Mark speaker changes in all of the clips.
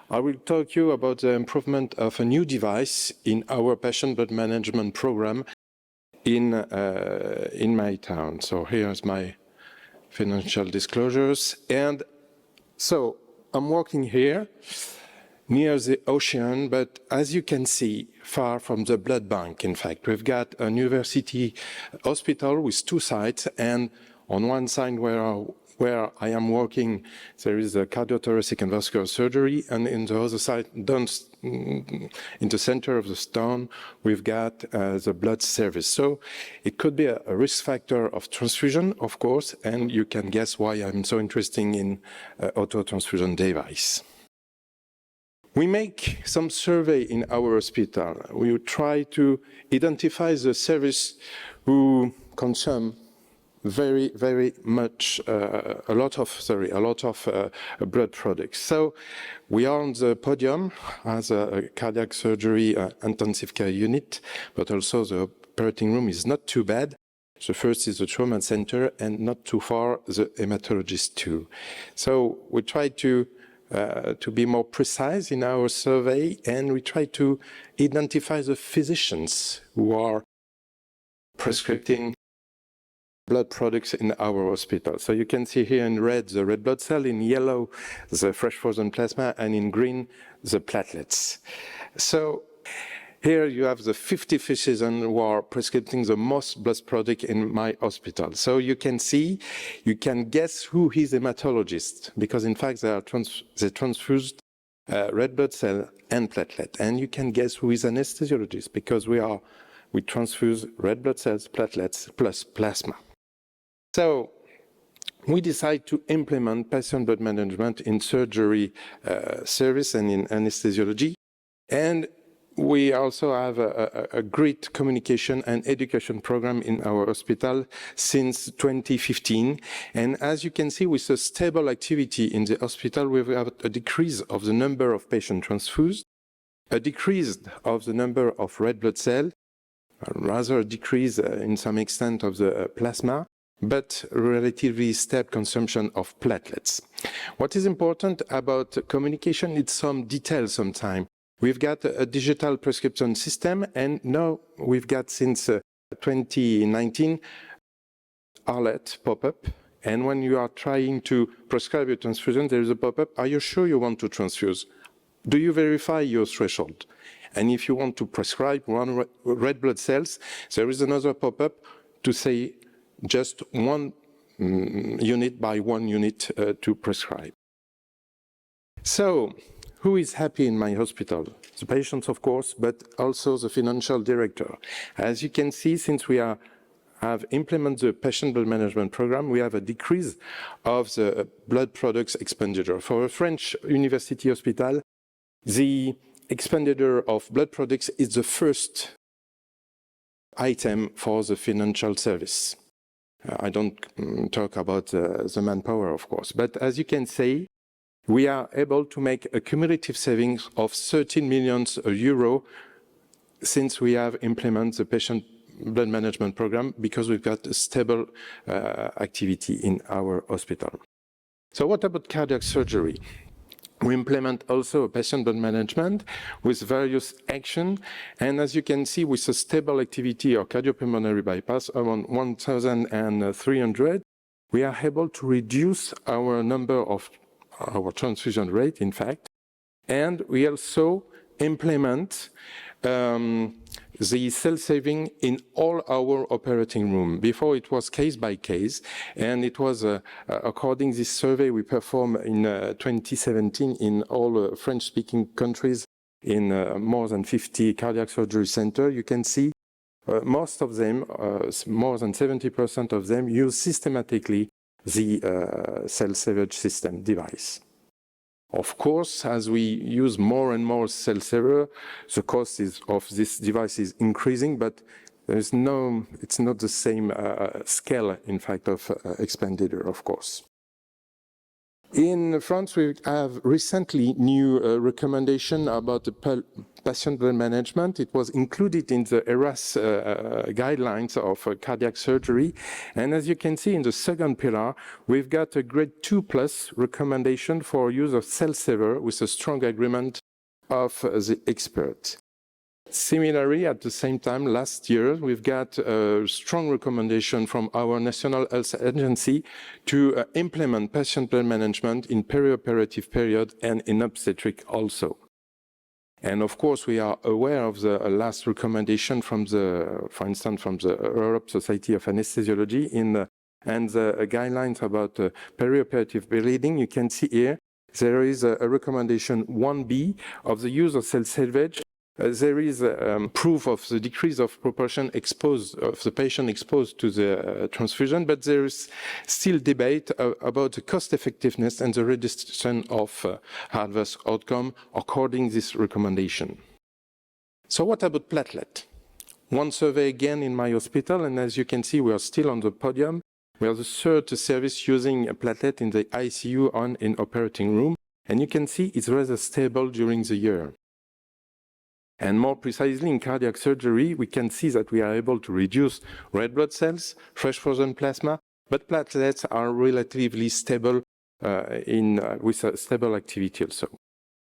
Speaker 1: I will talk to you about the improvement of a new device in our patient blood management program in my town. So here's my financial disclosures. And so I'm working here near the ocean, but as you can see, far from the blood bank, in fact. We've got a university hospital with 2 sites, and on one side where I am working, there is a cardiothoracic and vascular surgery, and in the other side, in the center of the town, we've got the blood service. So it could be a risk factor of transfusion, of course, and you can guess why I'm so interested in auto-transfusion device. We make some survey in our hospital. We try to identify the service who consume very much, a lot of blood products. So we are on the podium as a cardiac surgery intensive care unit, but also the operating room is not too bad. The first is the trauma center, and not too far, the hematologist too. So we try to be more precise in our survey, and we try to identify the physicians who are prescribing blood products in our hospital. So you can see here in red the red blood cell, in yellow the fresh frozen plasma, and in green the platelets. So here you have the 50 physicians who are prescribing the most blood product in my hospital. So you can see, you can guess who is hematologist, because in fact they transfused red blood cell and platelet. And you can guess who is anesthesiologist, because we transfuse red blood cells, platelets, plus plasma. So we decide to implement patient blood management in surgery service and in anesthesiology. And we also have a great communication and education program in our hospital since 2015. And as you can see, with a stable activity in the hospital, we have a decrease of the number of patients transfused, a decrease of the number of red blood cells, rather a decrease in some extent of the plasma, but relatively stable consumption of platelets. What is important about communication is some details sometimes. We've got a digital prescription system, and now we've got since 2019 alert pop-up. And when you are trying to prescribe your transfusion, there is a pop-up. Are you sure you want to transfuse? Do you verify your threshold? And if you want to prescribe 1 red blood cells, there is another pop-up to say just 1 unit by 1 unit to prescribe. So, who is happy in my hospital? The patients, of course, but also the financial director. As you can see, since we have implemented the patient blood management program, we have a decrease of the blood products expenditure. For a French university hospital, the expenditure of blood products is the first item for the financial service. I don't talk about the manpower, of course, but as you can see, we are able to make a cumulative savings of 13 million euro since we have implemented the patient blood management program, because we've got a stable activity in our hospital. So what about cardiac surgery? We implement also a patient blood management with various actions, and as you can see, with a stable activity or cardiopulmonary bypass around 1,300, we are able to reduce our number of our transfusion rate, in fact, and we also implement the cell saving in all our operating room. Before it was case by case, and it was according to this survey we performed in 2017 in all French-speaking countries in more than 50 cardiac surgery centers. You can see most of them, more than 70% of them, use systematically the cell salvage system device. Of course, as we use more and more cell saver, the cost of this device is increasing, but it's not the same scale, in fact, of expenditure, of course. In France, we have recently new recommendation about the patient blood management. It was included in the ERAS guidelines of cardiac surgery. And as you can see in the second pillar, we've got a grade 2+ recommendation for use of cell saver with a strong agreement of the experts. Similarly, at the same time, last year, we've got a strong recommendation from our National Health Agency to implement patient blood management in perioperative period and in obstetric also. And of course, we are aware of the last recommendation from for instance, from the Europe Society of Anesthesiology and the guidelines about perioperative bleeding. You can see here, there is a recommendation 1B of the use of cell salvage. There is proof of the decrease of proportion of the patient exposed to the transfusion, but there is still debate about the cost effectiveness and the reduction of adverse outcome according to this recommendation. So what about platelet? One survey again in my hospital, and as you can see, we are still on the podium. We are the third service using a platelet in the ICU and in operating room, and you can see it's rather stable during the year. And more precisely, in cardiac surgery, we can see that we are able to reduce red blood cells, fresh frozen plasma, but platelets are relatively stable with a stable activity also.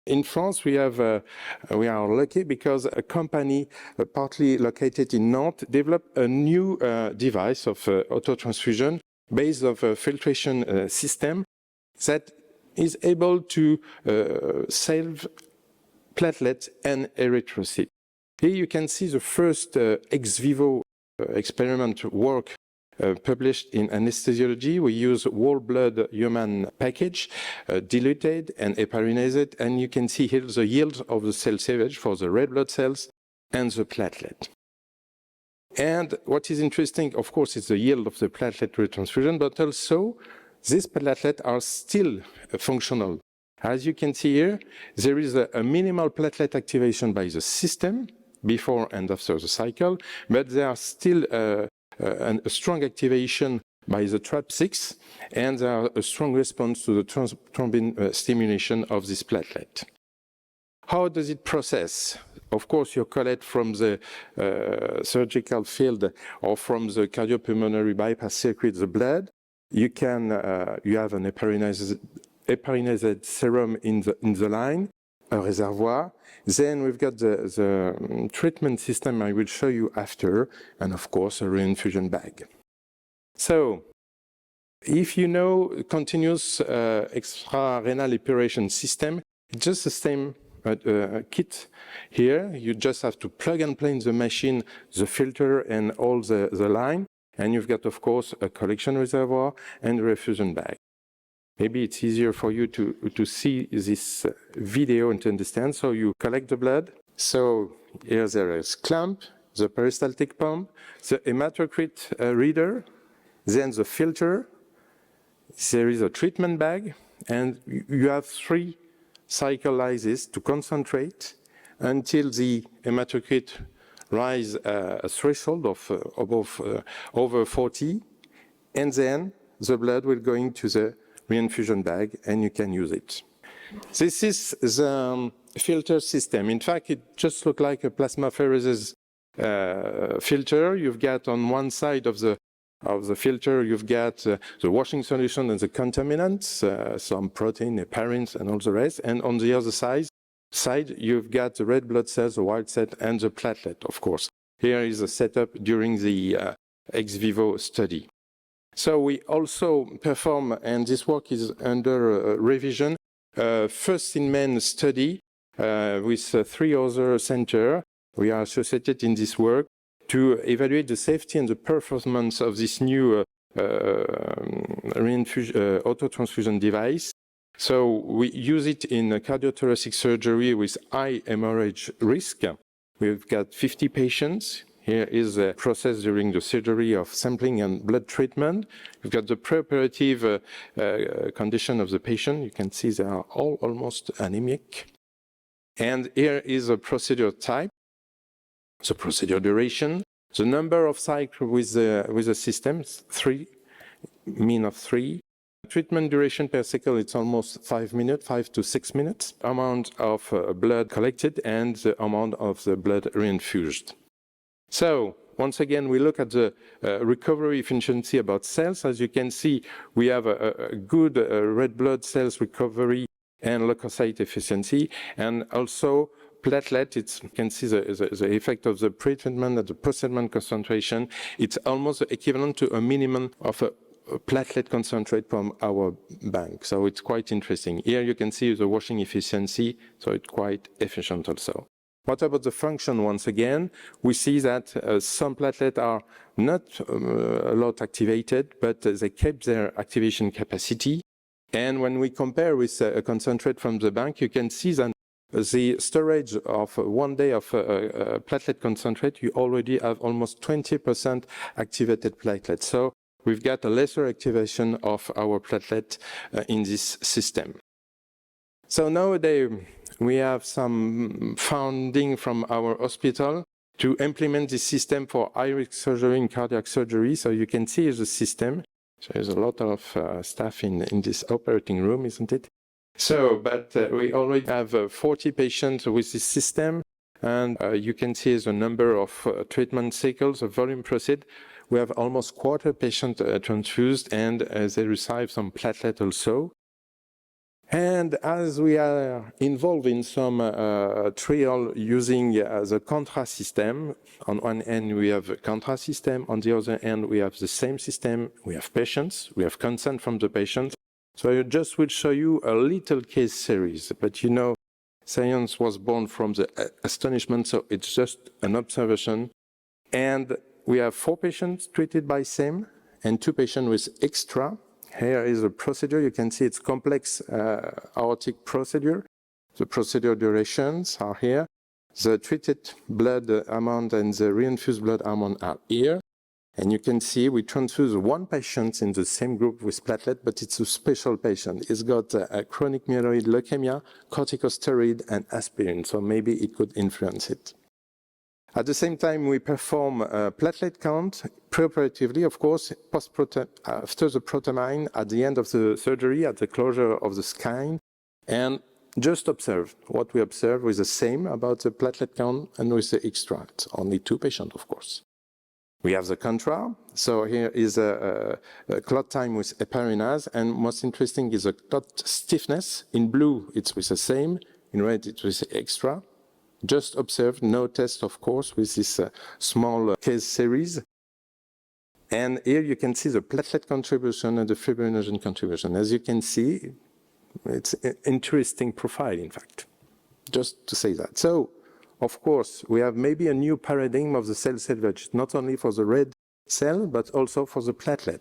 Speaker 1: In France, we are lucky because a company partly located in Nantes developed a new device of autotransfusion based on a filtration system that is able to save platelets and erythrocytes. Here you can see the first ex vivo experiment work published in anesthesiology. We use whole blood human package, diluted and heparinized, and you can see here the yield of the cell salvage for the red blood cells and the platelet. And what is interesting, of course, is the yield of the platelet retransfusion, but also these platelets are still functional. As you can see here, there is a minimal platelet activation by the system before and after the cycle, but there are still a strong activation by the TRAP6, and there are a strong response to the thrombin stimulation of this platelet. How does it process? Of course, you collect from the surgical field or from the cardiopulmonary bypass circuit the blood. You have an heparinized serum in the line, a reservoir. Then we've got the treatment system I will show you after, and of course a reinfusion bag. So, if you know continuous extrarenal epuration system, it's just the same kit here. You just have to plug and play in the machine the filter and all the line, and you've got, of course, a collection reservoir and a refusion bag. Maybe it's easier for you to see this video and to understand. So you collect the blood. So here there is clamp, the peristaltic pump, the hematocrit reader, then the filter. There is a treatment bag, and you have 3 cycle like this to concentrate until the hematocrit rise a threshold of over 40, and then the blood will go into the reinfusion bag, and you can use it. This is the filter system. In fact, it just looks like a plasmapheresis filter. You've got on one side of the filter, you've got the washing solution and the contaminants, some protein, heparins, and all the rest. And on the other side, you've got the red blood cells, the white cell, and the platelet, of course. Here is the setup during the ex vivo study. So we also perform, and this work is under revision, first-in-man study with 3 other centers. We are associated in this work to evaluate the safety and the performance of this new autotransfusion device. So we use it in cardiothoracic surgery with high hemorrhage risk. We've got 50 patients. Here is the process during the surgery of sampling and blood treatment. We've got the preoperative condition of the patient. You can see they are all almost anemic. And here is a procedure type, the procedure duration, the number of cycles with the system, 3, mean of 3, Treatment duration per cycle, it's almost 5 minutes, 5 to 6 minutes. Amount of blood collected and the amount of the blood reinfused. So, once again, we look at the recovery efficiency about cells. As you can see, we have a good red blood cells recovery and leukocyte efficiency, and also platelet. You can see the effect of the pre-treatment at the post-treatment concentration. It's almost equivalent to a minimum of a platelet concentrate from our bank. So it's quite interesting. Here you can see the washing efficiency, so it's quite efficient also. What about the function? Once again, we see that some platelets are not a lot activated, but they kept their activation capacity. And when we compare with a concentrate from the bank, you can see that the storage of 1 day of platelet concentrate, you already have almost 20% activated platelets. So we've got a lesser activation of our platelet in this system. So nowadays, we have some funding from our hospital to implement this system for high-risk surgery and cardiac surgery. So you can see the system. So there's a lot of staff in this operating room, isn't it? So, but we already have 40 patients with this system, and you can see the number of treatment cycles, the volume proceed. We have almost quarter patient transfused, and they receive some platelet also. And as we are involved in some trial using the Contra system, on one end we have a Contra system, on the other end we have the same system, we have patients, we have consent from the patients. So I just will show you a little case series, but you know, science was born from the astonishment, so it's just an observation. And we have 4 patients treated by SAME and 2 patients with extra. Here is a procedure. You can see it's complex aortic procedure. The procedure durations are here. The treated blood amount and the reinfused blood amount are here. And you can see we transfuse 1 patient in the same group with platelet, but it's a special patient. It's got a chronic myeloid leukemia, corticosteroid, and aspirin, so maybe it could influence it. At the same time, we perform a platelet count preoperatively, of course, after the protamine, at the end of the surgery, at the closure of the skin, and just observe what we observe with the same about the platelet count and with the extra. It's only 2 patients, of course. We have the Contra. So here is a clot time with heparinase, and most interesting is the clot stiffness. In blue, it's with the same. In red, it's with the extra. Just observe, no test, of course, with this small case series. And here you can see the platelet contribution and the fibrinogen contribution. As you can see, it's an interesting profile, in fact, just to say that. So, of course, we have maybe a new paradigm of the cell salvage, not only for the red cell, but also for the platelet.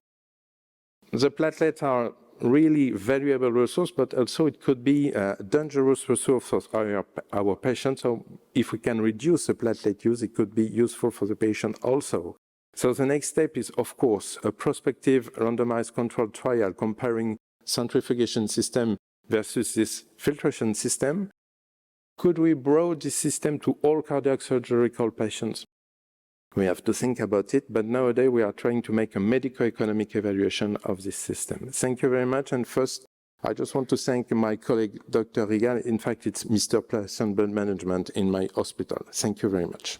Speaker 1: The platelets are really valuable resource, but also it could be a dangerous resource for our patients. So if we can reduce the platelet use, it could be useful for the patient also. So the next step is, of course, a prospective randomized controlled trial comparing centrifugation system versus this filtration system. Could we broaden this system to all cardiac surgical patients? We have to think about it, but nowadays we are trying to make a medico-economic evaluation of this system. Thank you very much. And first, I just want to thank my colleague, Dr. Rigal. In fact, it's Mr. Patient Blood Management in my hospital. Thank you very much.